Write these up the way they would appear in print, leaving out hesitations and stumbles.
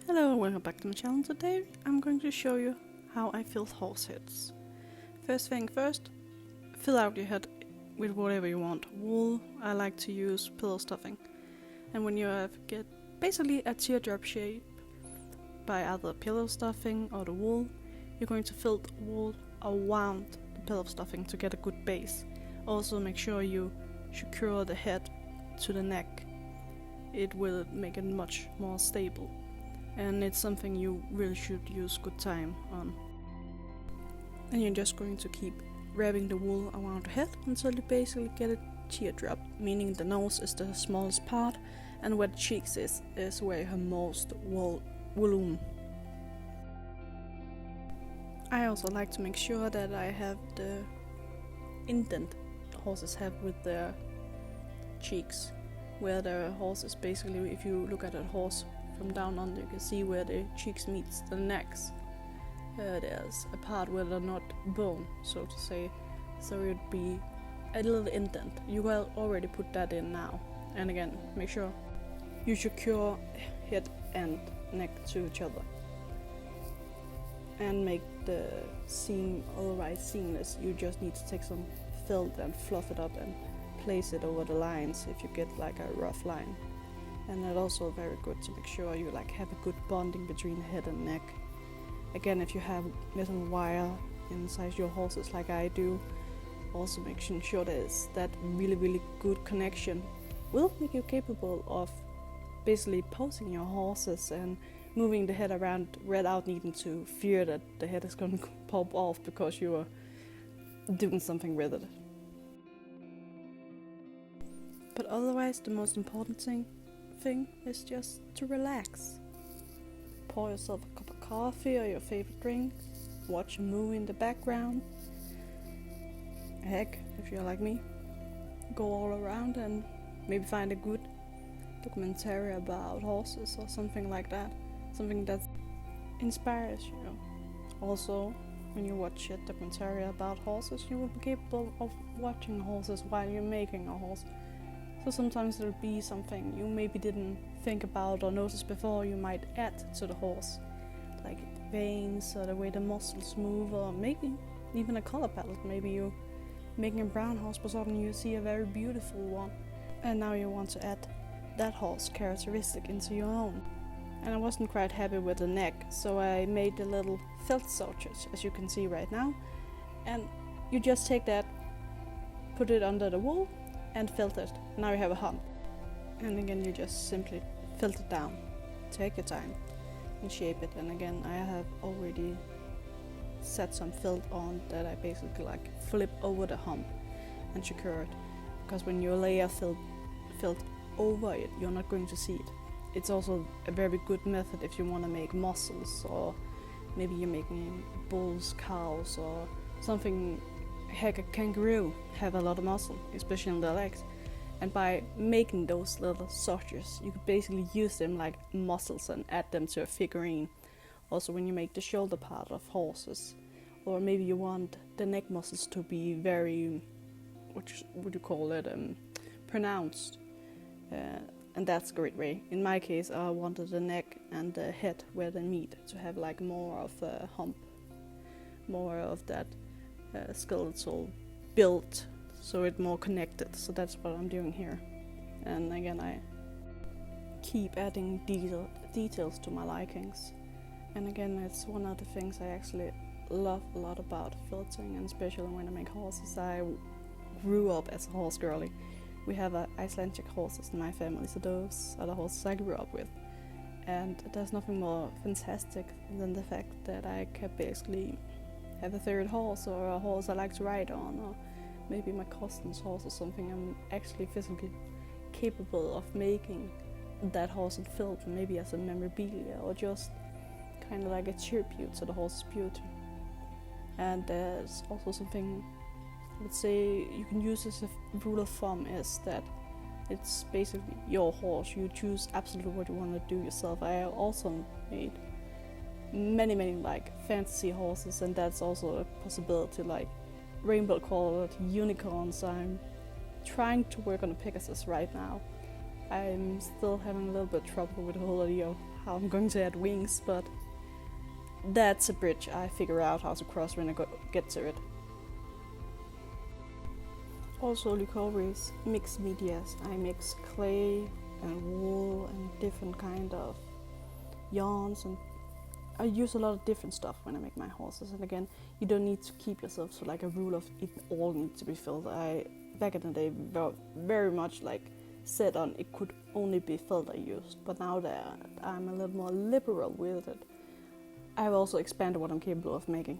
Hello and welcome back to my channel. Today I'm going to show you how I fill horse heads. First thing first, fill out your head with whatever you want. Wool, I like to use pillow stuffing. And when you get basically a teardrop shape by either pillow stuffing or the wool, you're going to fill the wool around the pillow stuffing to get a good base. Also make sure you secure the head to the neck. It will make it much more stable. And it's something you really should use good time on. And you're just going to keep wrapping the wool around the head until you basically get a teardrop, meaning the nose is the smallest part and where the cheeks is where you have most volume. I also like to make sure that I have the indent horses have with their cheeks, where the horses basically, if you look at a horse from down under, you can see where the cheeks meets the necks. There's a part where they're not bone, so to say, so it'd be a little indent. You will already put that in now. And again, make sure you secure head and neck to each other. And make the seam alright seamless. You just need to take some felt and fluff it up and place it over the lines if you get like a rough line. And that's also very good to make sure you have a good bonding between head and neck. Again, if you have metal wire inside your horses like I do, also making sure there's that really good connection will make you capable of basically posing your horses and moving the head around without needing to fear that the head is going to pop off because you are doing something with it. But otherwise, the most important thing is just to relax. Pour yourself a cup of coffee or your favorite drink, watch a movie in the background. Heck, if you're like me, go all around and maybe find a good documentary about horses or something like that. Something that inspires you. Also, when you watch a documentary about horses, you will be capable of watching horses while you're making a horse. So sometimes there'll be something you maybe didn't think about or notice before you might add to the horse, like veins or the way the muscles move, or maybe even a color palette. Maybe you're making a brown horse, but suddenly you see a very beautiful one, and now you want to add that horse characteristic into your own. And I wasn't quite happy with the neck, so I made the little felt sutures, as you can see right now, and you just take that, put it under the wool and felt it. Now you have a hump. And again, you just simply felt it down. Take your time and shape it. And again, I have already set some felt on that I basically flip over the hump and secure it. Because when you layer felt over it, you're not going to see it. It's also a very good method if you want to make muscles, or maybe you're making bulls, cows, or something. Heck, a kangaroo have a lot of muscle, especially in their legs. And by making those little sutures, you could basically use them like muscles and add them to a figurine. Also, when you make the shoulder part of horses, or maybe you want the neck muscles to be very, what would you call it, pronounced. And that's a great way. In my case, I wanted the neck and the head where they meet to have more of a hump, more of that skeletal built, so it's more connected. So that's what I'm doing here. And again, I keep adding details to my likings. And again, it's one of the things I actually love a lot about felting, and especially when I make horses. I grew up as a horse girly. We have Icelandic horses in my family, so those are the horses I grew up with. And there's nothing more fantastic than the fact that I can basically have a third horse, or a horse I like to ride on, or maybe my cousin's horse or something. I'm actually physically capable of making that horse in felt, maybe as a memorabilia, or just kind of like a tribute to the horse's beauty. And there's also something, let's say, you can use as a rule of thumb, is that it's basically your horse. You choose absolutely what you want to do yourself. I also made many fantasy horses, and that's also a possibility, like rainbow colored unicorns. I'm trying to work on a Pegasus right now. I'm still having a little bit of trouble with the whole idea of how I'm going to add wings, but that's a bridge I figure out how to cross when I get to it. Also, like always, mixed medias. I mix clay and wool and different kind of yarns, and I use a lot of different stuff when I make my horses. And again, you don't need to keep yourself to like a rule of it all needs to be filled. I back in the day very much like set on it could only be felt I used, but now that I'm a little more liberal with it, I've also expanded what I'm capable of making.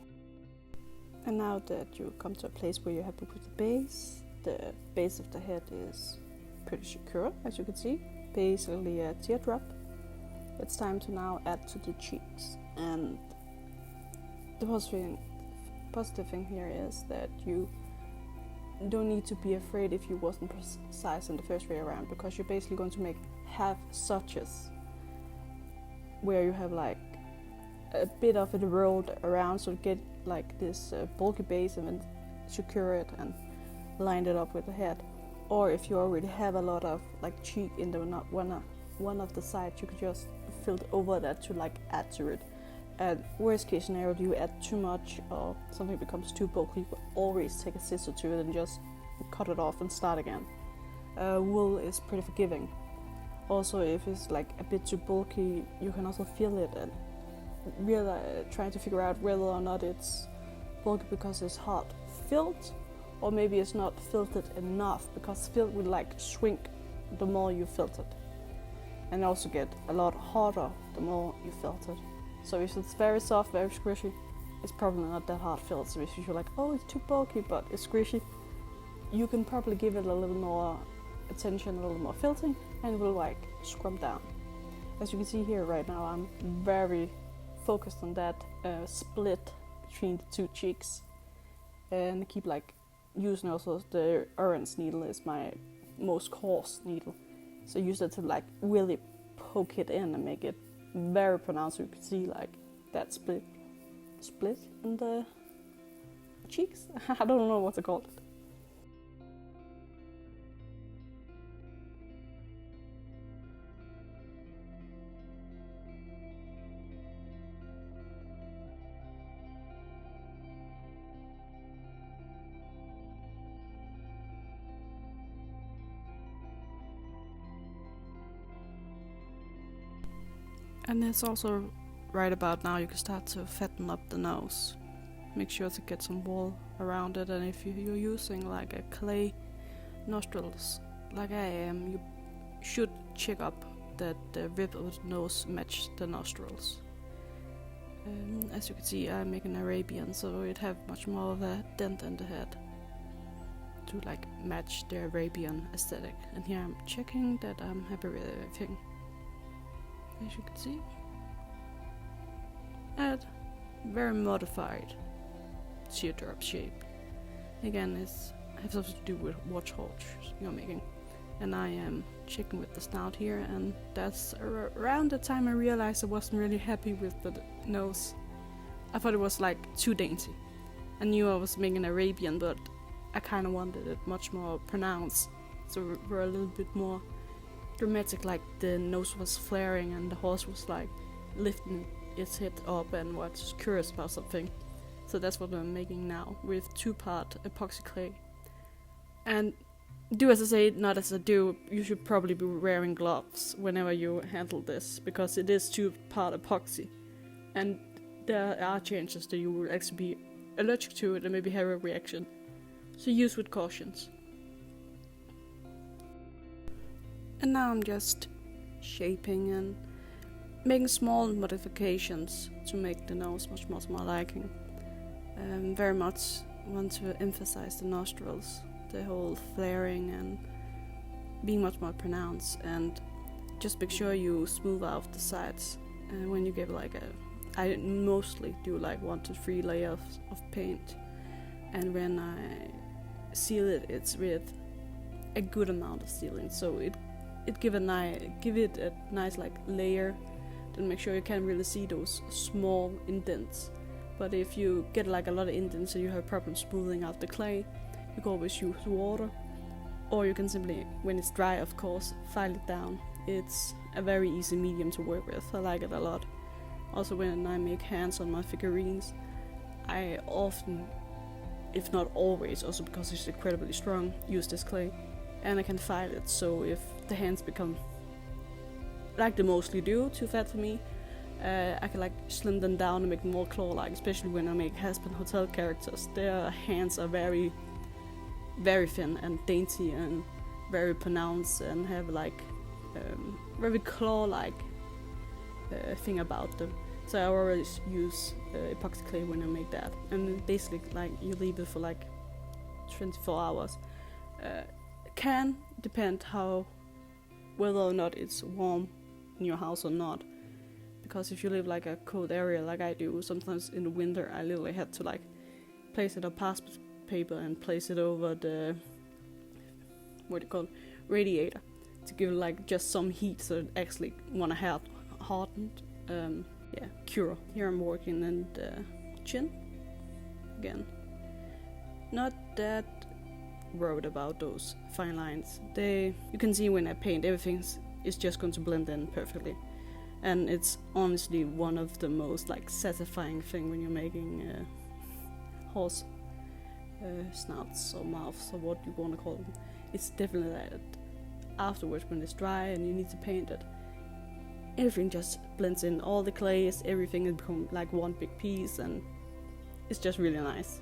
And now that you come to a place where you're happy with the base of the head is pretty secure, as you can see, basically a teardrop. It's time to now add to the cheeks, and the positive thing here is that you don't need to be afraid if you wasn't precise in the first way around, because you're basically going to make half swatches where you have like a bit of it rolled around, so get like this bulky base and then secure it and line it up with the head. Or if you already have a lot of like cheek in the one of the sides, you could just fill over that to like add to it. And worst case scenario, do you add too much or something becomes too bulky, you can always take a scissor to it and just cut it off and start again. Wool is pretty forgiving. Also, if it's like a bit too bulky, you can also feel it and really trying to figure out whether or not it's bulky because it's hard filled, or maybe it's not filtered enough, because filt will like shrink the more you filter it, and also get a lot harder the more you filter it. So if it's very soft, very squishy, it's probably not that hard filled. So if you're like, oh, it's too bulky but it's squishy, you can probably give it a little more attention, a little more filtering, and it will like scrump down. As you can see here right now, I'm very focused on that split between the two cheeks, and keep like using also the orange needle is my most coarse needle, so use it to like really poke it in and make it very pronounced, so you can see like that split in the cheeks. I don't know what to call it. And it's also right about now you can start to fatten up the nose. Make sure to get some wool around it, and if you're using like a clay nostrils like I am, you should check up that the rib of the nose match the nostrils. As you can see, I'm making Arabian, so it have much more of a dent in the head to like match the Arabian aesthetic. And here I'm checking that I'm happy with everything. As you can see, add very modified teardrop shape. Again, it has something to do with watch horses you're making. And I am checking with the snout here, and that's around the time I realized I wasn't really happy with the nose. I thought it was like too dainty. I knew I was making Arabian, but I kind of wanted it much more pronounced, so we're a little bit more dramatic, like the nose was flaring and the horse was like lifting its head up and was curious about something. So that's what I'm making now with 2-part epoxy clay. And do as I say, not as I do. You should probably be wearing gloves whenever you handle this, because it is 2-part epoxy, and there are chances that you will actually be allergic to it and maybe have a reaction. So use with cautions. And now I'm just shaping and making small modifications to make the nose much more to my liking. Very much want to emphasize the nostrils, the whole flaring and being much more pronounced, and just make sure you smooth out the sides. And when you give like I mostly do like 1 to 3 layers of paint, and when I seal it, it's with a good amount of sealing, so it give it a nice like layer. Then make sure you can really see those small indents. But if you get like a lot of indents and you have problems smoothing out the clay, you can always use water, or you can simply, when it's dry of course, file it down it's a very easy medium to work with. I like it a lot. Also, when I make hands on my figurines, I often, if not always, also because it's incredibly strong, use this clay. And I can file it, so if the hands become, like they mostly do, too fat for me, I can like slim them down and make them more claw-like, especially when I make Hasbin Hotel characters. Their hands are very, very thin and dainty and very pronounced and have like very claw-like thing about them. So I always use epoxy clay when I make that. And basically, like, you leave it for like 24 hours. Can depend whether or not it's warm in your house or not. Because if you live like a cold area like I do, sometimes in the winter I literally had to like place it on parchment paper and place it over the radiator to give it like just some heat so it actually wanna have hardened. Cure. Here I'm working in the chin again. Not that worried about those fine lines. You can see when I paint, everything is just going to blend in perfectly. And it's honestly one of the most like satisfying thing when you're making horse snouts or mouths or what you want to call them. It's definitely that afterwards when it's dry and you need to paint it, everything just blends in. All the clays, everything has become like one big piece, and it's just really nice.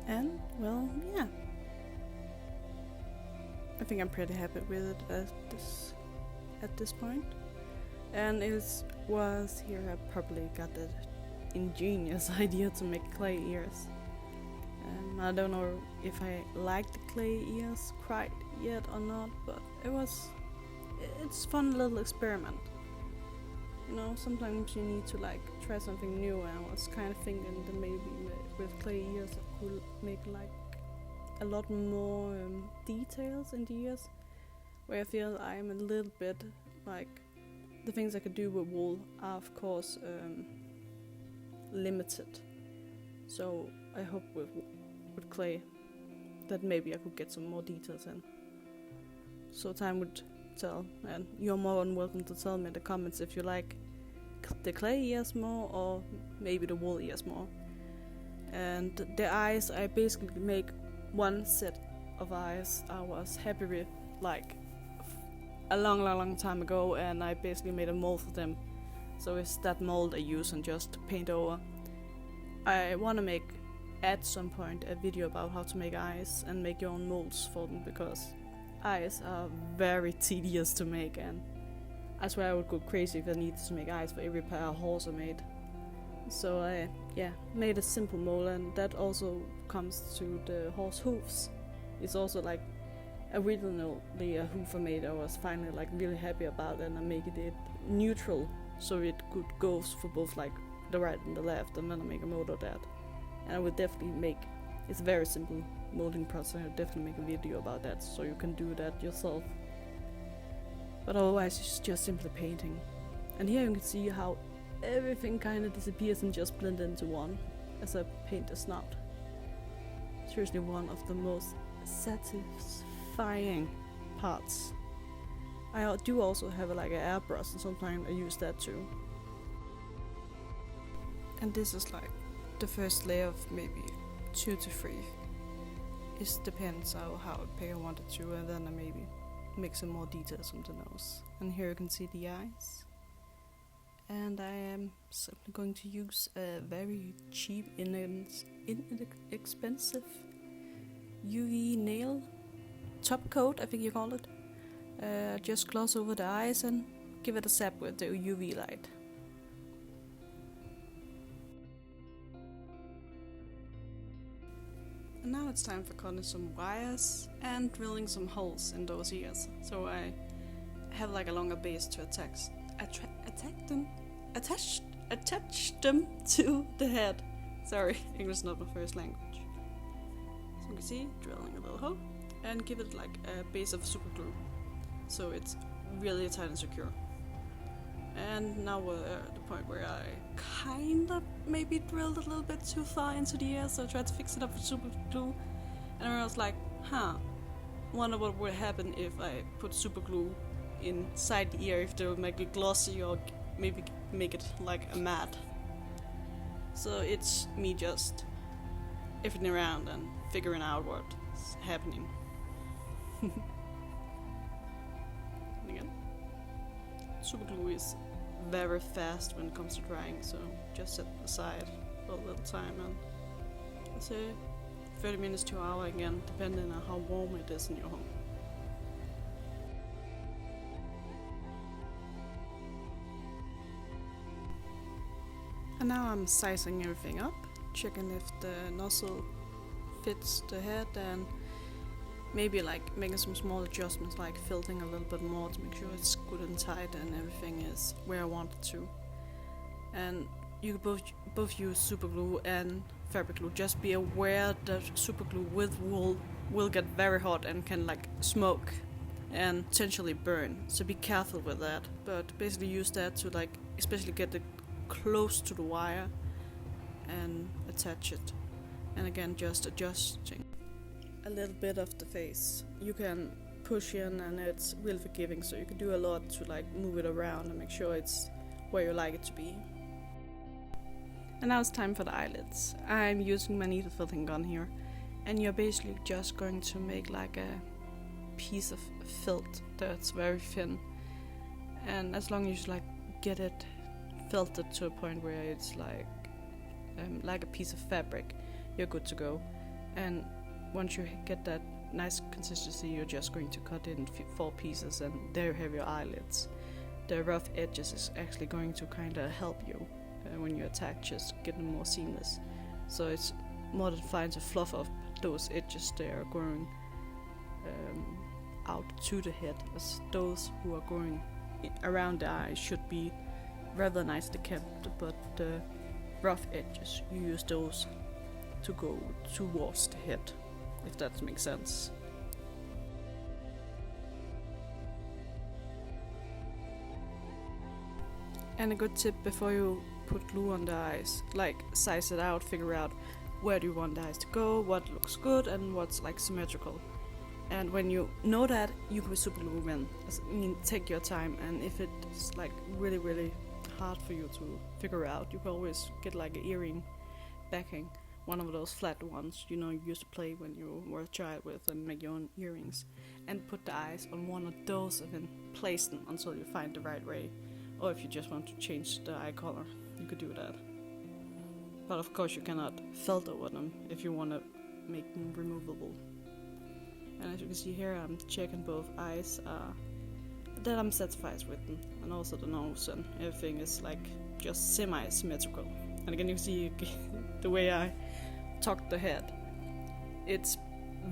And, well, yeah. I think I'm pretty happy with it at this point. And it was here I probably got that ingenious idea to make clay ears. I don't know if I like the clay ears quite yet or not, but it's a fun little experiment. You know, sometimes you need to like try something new, and I was kind of thinking that maybe with clay ears I could make like a lot more details in the ears, where I feel I'm a little bit like the things I could do with wool are of course limited. So I hope with clay that maybe I could get some more details in. So time would tell, and you're more than welcome to tell me in the comments if you like the clay ears more or maybe the wool ears more. And the eyes, I basically make one set of eyes I was happy with like a long time ago, and I basically made a mold for them. So it's that mold I use and just paint over. I want to make at some point a video about how to make eyes and make your own molds for them, because eyes are very tedious to make, and I swear I would go crazy if I needed to make eyes for every pair of horse I made. So I made a simple mold, and that also comes to the horse hooves. It's also like originally a hoof I made. I was finally like really happy about it, and I made it neutral so it could go for both like the right and the left, and then I make a mold of that. And I would definitely it's a very simple molding process. I'll definitely make a video about that so you can do that yourself. But otherwise it's just simply painting. And here you can see how everything kind of disappears and just blend into one as I paint the snout. Seriously, one of the most satisfying parts. I do also have like an airbrush, and sometimes I use that too. And this is like the first layer of maybe 2 to 3. It depends on how big I want it to, and then I maybe make some more details on the nose. And here you can see the eyes. And I am simply going to use a very cheap, inexpensive UV nail top coat, I think you call it. Just gloss over the eyes and give it a zap with the UV light. And now it's time for cutting some wires and drilling some holes in those ears. So I have like a longer base to attach them to the head. Sorry, English is not my first language. So you can see, drilling a little hole and give it like a base of super glue, so it's really tight and secure. And now we're at the point where I kind of maybe drilled a little bit too far into the ear, so I tried to fix it up with super glue. And I was like, wonder what would happen if I put super glue inside the ear, if they would make it glossy or maybe make it like a matte. So it's me just effing around and figuring out what's happening. And again, super glue is very fast when it comes to drying, so just set aside for a little time, and let's say 30 minutes to an hour again, depending on how warm it is in your home. And now I'm sizing everything up, checking if the nozzle fits the head, and maybe like making some small adjustments, like filling a little bit more to make sure it's good and tight and everything is where I want it to. And you could both use super glue and fabric glue. Just be aware that super glue with wool will get very hot and can like smoke and potentially burn, so be careful with that. But basically use that to like especially get it close to the wire and attach it. And again, just adjusting a little bit of the face. You can push in and it's really forgiving, so you can do a lot to like move it around and make sure it's where you like it to be. And now it's time for the eyelids. I'm using my needle filling gun here, and you're basically just going to make like a piece of felt that's very thin, and as long as you like get it felted to a point where it's like a piece of fabric, you're good to go. And once you get that nice consistency, you're just going to cut in 4 pieces, and there you have your eyelids. The rough edges is actually going to kind of help you when you attach, just get them more seamless. So it's more than fine to fluff up those edges there going out to the head, as those who are going around the eye should be rather nicely kept, but the rough edges, you use those to go towards the head, if that makes sense. And a good tip before you put glue on the eyes, like size it out, figure out where do you want the eyes to go, what looks good and what's like symmetrical. And when you know that, you can super glue in. I mean, take your time, and if it's like really, really hard for you to figure out, you can always get like an earring backing, one of those flat ones you used to play when you were a child with, and make your own earrings, and put the eyes on one of those and then place them until you find the right way. Or if you just want to change the eye color, you could do that. But of course you cannot felt over them if you want to make them removable. And as you can see here, I'm checking both eyes that I'm satisfied with them, and also the nose, and everything is like just semi-symmetrical. And again, you can see the way I tucked the head. It's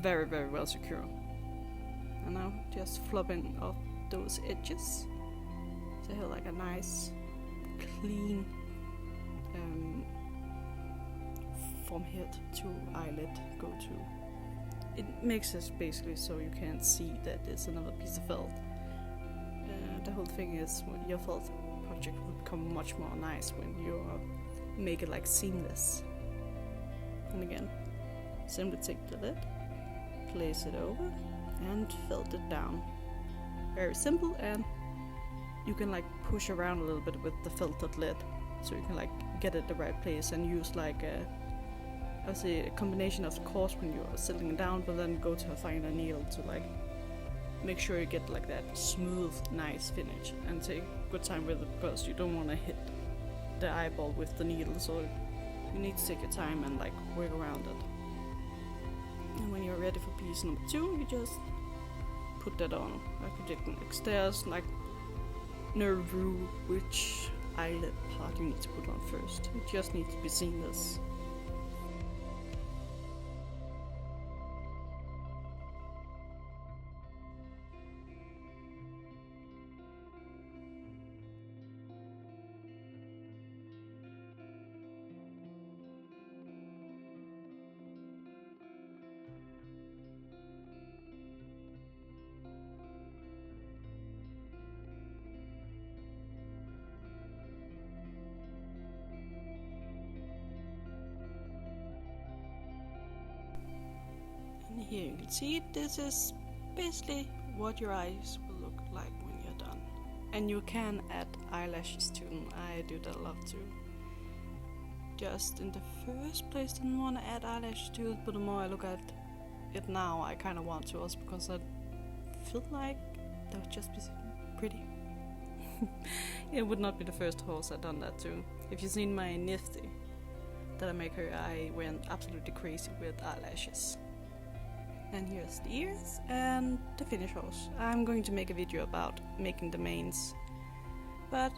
very, very well secure. And now just flopping off those edges. So I have like a nice, clean from head to eyelid go to. It makes it basically so you can't see that it's another piece of felt. The whole thing is your felt project will become much more nice when you make it like seamless. And again, simply take the lid, place it over, and felt it down. Very simple, and you can like push around a little bit with the felted lid, so you can like get it the right place and use like a combination of the course when you're settling down, but then go to a finer needle to like make sure you get like that smooth, nice finish, and take good time with it, because you don't want to hit the eyeball with the needle, so you need to take your time and like work around it. And when you're ready for piece number 2, you just put that on. I projecting like stairs, like no rule which eyelid part you need to put on first. It just needs to be seamless. And here you can see this is basically what your eyes will look like when you're done. And you can add eyelashes to them. I do that a lot too. Just in the first place didn't want to add eyelashes to it, but the more I look at it now, I kind of want to, also because I feel like that would just be pretty. It would not be the first horse I've done that to. If you've seen my Nifty that I make her, I went absolutely crazy with eyelashes. And here's the ears and the finish horse. I'm going to make a video about making the manes, but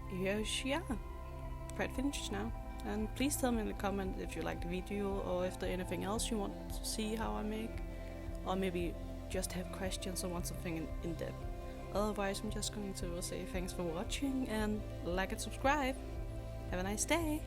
here she are, quite finished now. And please tell me in the comment if you like the video, or if there's anything else you want to see how I make, or maybe just have questions or want something in depth. Otherwise, I'm just going to say thanks for watching and like and subscribe. Have a nice day.